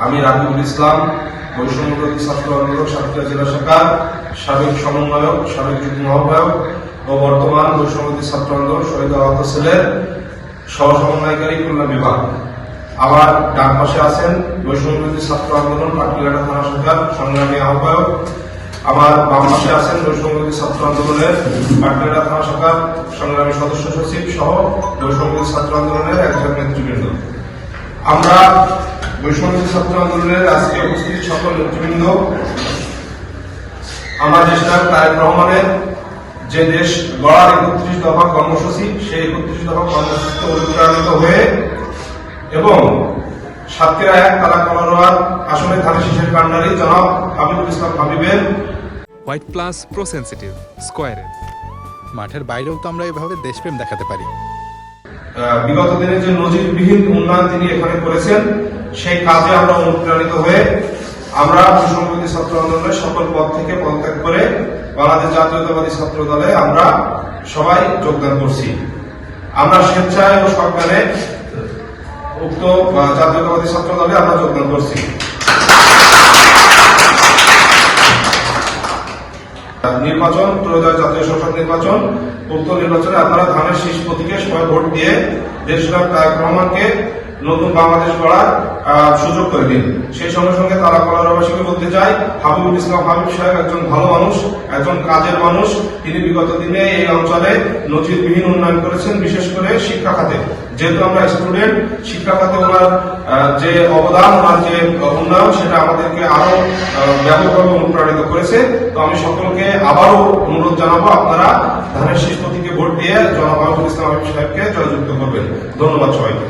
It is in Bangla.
আমি রাকিবুল ইসলাম, বৈষম্যবিরোধী ছাত্র আন্দোলন সাতক্ষীরা জেলা শাখার সাবেক সমন্বয়ক, সাবেক যুগ্ম আহ্বায়ক ও বর্তমান বৈষম্যবিরোধী ছাত্র আন্দোলন শহীদ আহত সেলের সহ সমন্বয়কারী খুলনা বিভাগ। আমার ডান পাশে আছেন বৈষম্যবিরোধী ছাত্র আন্দোলন পাটকিলাটা থানা শাখার সংগ্রামী আহ্বায়ক। আমার বাম পাশে আছেন বৈষম্যবিরোধী ছাত্র আন্দোলনের পাটকিলাটা থানা শাখার সংগ্রামী সদস্য সচিব সহ বৈষম্যবিরোধী ছাত্র আন্দোলনের একজন নেতৃবৃন্দ। আমরা বৈষম্যবিরোধী ছাত্র আন্দোলনের আজকে উপস্থিত সকল নেতৃবৃন্দ, আমার দেশটা তারেক রহমানের যে দেশ গড়ার ৩১ দফা কর্মসূচি, সেই ৩১ দফা কর্মসূচিতে অনুপ্রাণিত হয়ে এবং সাতক্ষীরা ১ তালাকলারোয়ার আসনে ধানের শীষের কাণ্ডারি জনাব হাবিবুল ইসলাম হাবিবের হোয়াইট প্লাস প্রো সেনসিটিভ স্কোয়ারে মাঠের বাইরেও তো আমরা এভাবে দেশপ্রেম দেখাতে পারি। বিগত দিনে যে নজিরবিহীন উন্নয়ন তিনি এখানে করেছেন, সেই কাজে আমরা অনুপ্রাণিত হয়ে আমরা বৈষম্যবিরোধী ছাত্র আন্দোলনের সকল পদ থেকে পদত্যাগ করে বাংলাদেশ জাতীয়তাবাদী ছাত্র দলে আমরা সবাই যোগদান করছি। আমরা স্বেচ্ছায় ও সরকারে উক্ত জাতীয়তাবাদী ছাত্র দলে আমরা যোগদান করছি। নির্বাচন, ত্রয়োদশ জাতীয় সংসদ নির্বাচন, উক্ত নির্বাচনে আপনারা ধানের শীষ প্রতীকে সবাই ভোট দিয়ে দেশনায়ক তারেক রহমানকে নতুন বাংলাদেশ গড়ার সুযোগ করে দিন। সেই সঙ্গে সঙ্গে তালাকলারবাসীকে বলতে চাই, হাবিবুল ইসলাম হাবিব সাহেব একজন ভালো মানুষ, একজন কাজের মানুষ। তিনি বিগত দিনে এই অঞ্চলে নজিরবিহীন উন্নয়ন করেছেন, বিশেষ করে শিক্ষা খাতে। যেহেতু আমরা স্টুডেন্ট, শিক্ষা খাতে ওনার যে অবদান, ওনার যে উন্নয়ন, সেটা আমাদেরকে আরো ব্যাপকভাবে অনুপ্রাণিত করেছে। তো আমি সকলকে আবারও অনুরোধ জানাবো, আপনারা ধানের শীষ প্রতীকে ভোট দিয়ে জনাব হাবিবুল ইসলাম হাবিব সাহেবকে জয়যুক্ত করবেন। ধন্যবাদ সবাইকে।